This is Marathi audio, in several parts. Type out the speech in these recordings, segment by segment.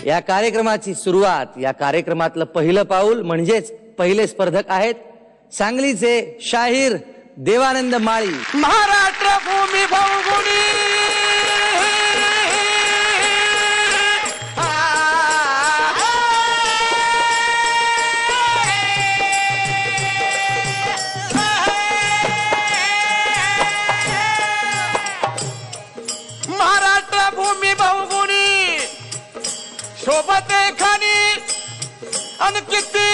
या कार्यक्रमाची सुरुवात, या कार्यक्रमातलं पहिलं पाऊल म्हणजेच पहिले स्पर्धक आहेत सांगलीचे शाहीर देवानंद माळी. महाराष्ट्र भूमी भौगुणी शोभते खानी अन किती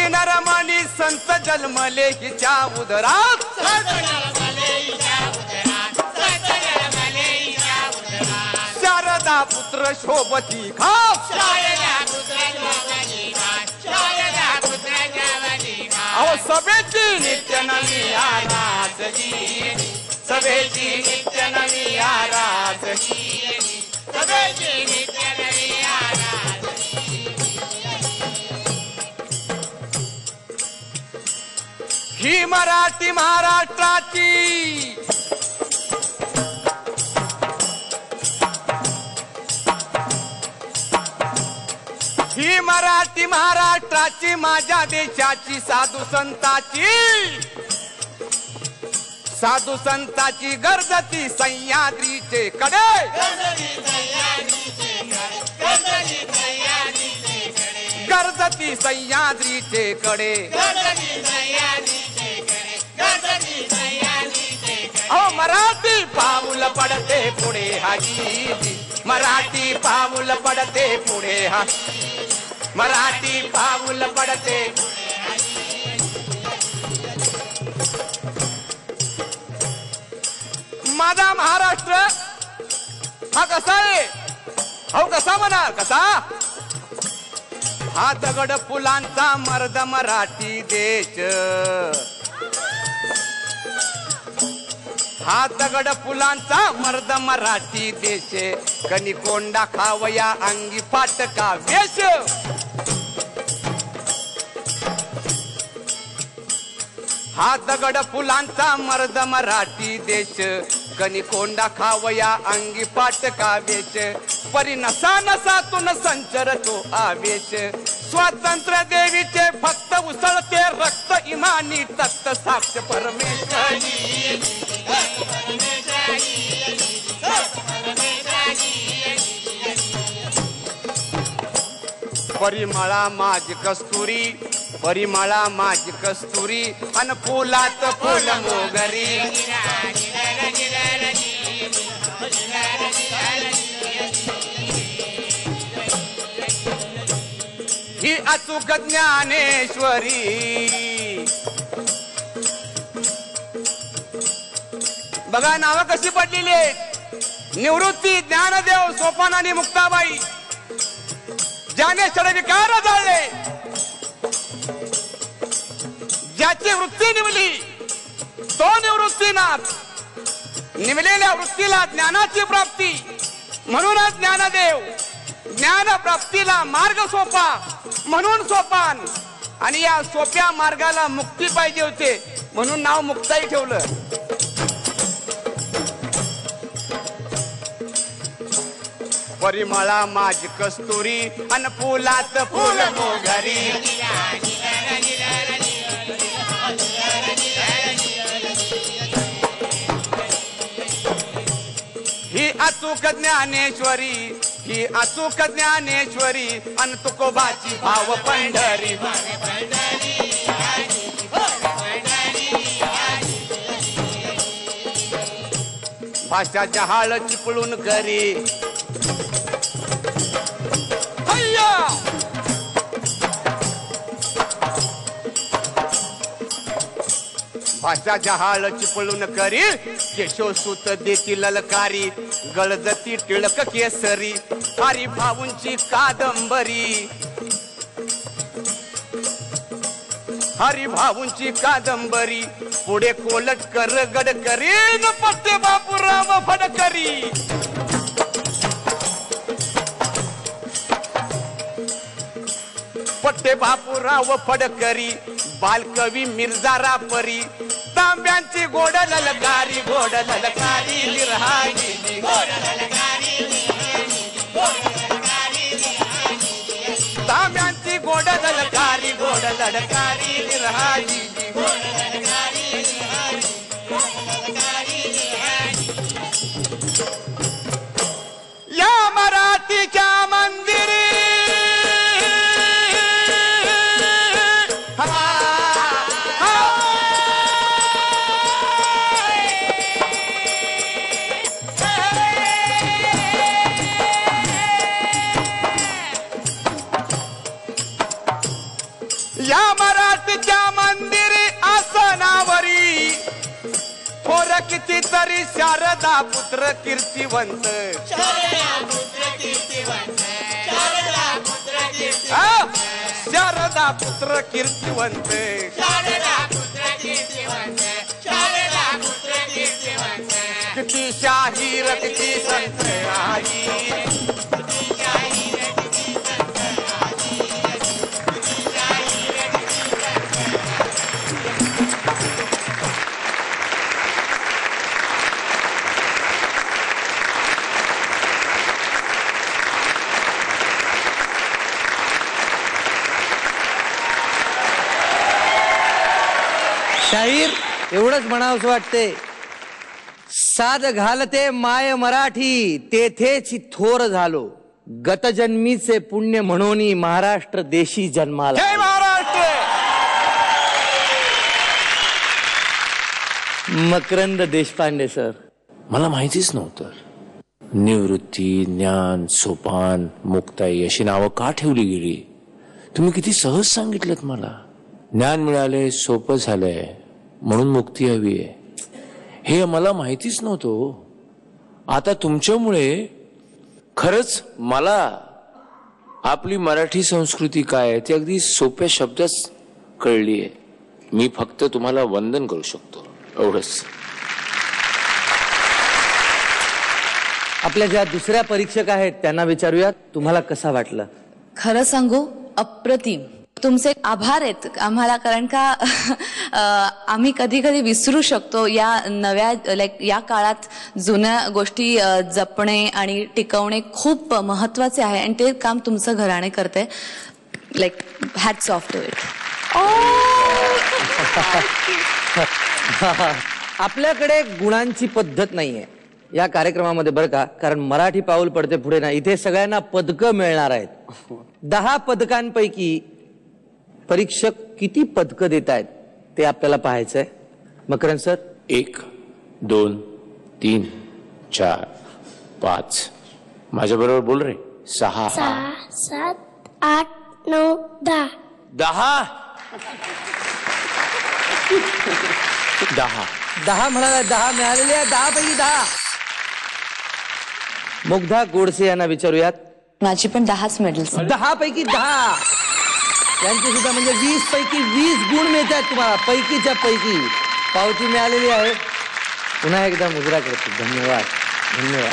नरमणी संत जन्मले हिच्या उदरात. शारदा पुत्र शोभती खास अहो सभेची नित्य नवी आराधनी, सभेची नित्य नवी आराधनी. ही मराठी महाराष्ट्राची, ही मराठी महाराष्ट्राची, माझ्या देशाची साधू संताची गर्जती सह्याद्रीचे कडे. गर्जती सह्याद्रीचे कडे. अहो मराठी पाऊल पडते पुढे हाजी, मराठी पाऊल पडते पुढे हा, मराठी पाऊल पडते. माझा महाराष्ट्र हा कसा आहे, अहो कसा म्हणा कसा. हा दगड फुलांचा मर्द मराठी देश, हा दगड फुलांचा मर्द मराठी देश. कणी कोंडा खावया अंगी फाटका वेश. हा दगड फुलांचा मर्द मराठी देश. कणी कोंडा खावया अंगी फाटका वेश. परी नसा नसातून संचरतो आवेश. स्वातंत्र्य देवीचे फक्त उसळते रक्त, इमानी तत्त साक्ष परमेश्वरी. परिमळा माझी कस्तुरी, परिमळा माझी कस्तुरी, अन फुलात फुल मोगरी. ही अचूक ज्ञानेश्वरी, बघा नाव कशी पडलेली आहेत. निवृत्ती, ज्ञानदेव, सोपान आणि मुक्ताबाई. ज्याने षडविकार जाळले, ज्याची वृत्ती निवली तो निवृत्तीनाथ. निवलेल्या वृत्तीला ज्ञानाची प्राप्ती, म्हणूनच ज्ञानदेव. ज्ञान प्राप्तीला मार्ग सोपा म्हणून सोपान, आणि या सोप्या मार्गाला मुक्ती पाहिजे होते म्हणून नाव मुक्ताई ठेवलं. परिमळा माझी कस्तुरी, अन फुलात फुल मोगरी. ही अचूक ज्ञानेश्वरी, ही अचूक ज्ञानेश्वरी, अन तुकोबाची भाव पंढरी. भाषा जहाळ चिपळून करी. भाषा जहाळ चिपळून करी. केशवसूत देती ललकारी, गळजती टिळक केसरी. हरी भाऊंची कादंबरी, हरी भाऊंची कादंबरी. पुढे कोलटकर गडकरी, न पट्टे बापूराव फडकरी. पट्टे बापूराव फडकरी. बालकवी मिर्झा रापरी. तांब्यांची गोड ललकारी, गोड ललकारी. गोड ललकारी गोड ललकारी निरहारी या मराठीच्या मंदिरी या मराठीच्या मंदिरी आसनावरी थोर कितीतरी शारदा पुत्र कीर्तिवंत शारदा पुत्र कीर्तिवंत किती शाहीर किती संत आई शाहीर एवढंच म्हणावंसं वाटते, साध घालते माय मराठी तेथेच थोर झालो, गतजन्मीचे पुण्य म्हणून महाराष्ट्र देशी जन्माला. जय महाराष्ट्र. मकरंद देशपांडे सर, मला माहितीच नव्हतं निवृत्ती, ज्ञान, सोपान, मुक्ताई अशी नावं का ठेवली गेली. तुम्ही किती सहज सांगितलं मला. ज्ञान मिळाले, सोपं झालंय म्हणून मुक्ती हवी आहे हे मला माहितीच नव्हतं. आता तुमच्यामुळे खरंच मला आपली मराठी संस्कृती काय आहे ती अगदी सोप्या शब्दात कळली आहे. मी फक्त तुम्हाला वंदन करू शकतो एवढंच. आपल्या ज्या दुसऱ्या परीक्षक आहेत त्यांना विचारूयात, तुम्हाला कसा वाटलं? खरं सांगू, अप्रतिम. तुमचे आभार आहेत आम्हाला, कारण का आम्ही कधी कधी विसरू शकतो या नव्या या काळात जुन्या गोष्टी जपणे आणि टिकवणे खूप महत्वाचे आहे आणि ते काम तुमचं घराणे करते. Hats off to it. आपल्याकडे गुणांची पद्धत नाहीये या कार्यक्रमामध्ये बरं का, कारण मराठी पाऊल पडते पुढे ना, इथे सगळ्यांना पदकं मिळणार आहेत. 10 पदकांपैकी परीक्षक किती पदकं देत आहेत ते आपल्याला पाहायचंय. मकरंद सर, 1 2 3 4 5 माझ्या बरोबर बोल रे. 6 7 8 9 10 10 10 म्हणाला. 10 मिळालेले आहे. 10 पैकी 10. मुग्धा गोडसे यांना विचारूयात. माझी पण 10च मेडल्स. 10 पैकी 10 यांचे सुद्धा, म्हणजे 20 पैकी 20 गुण मिळतात तुम्हाला. पैकीच्या पैकी पावती मिळालेली आहे. पुन्हा एकदा मुजरा करतो. धन्यवाद धन्यवाद.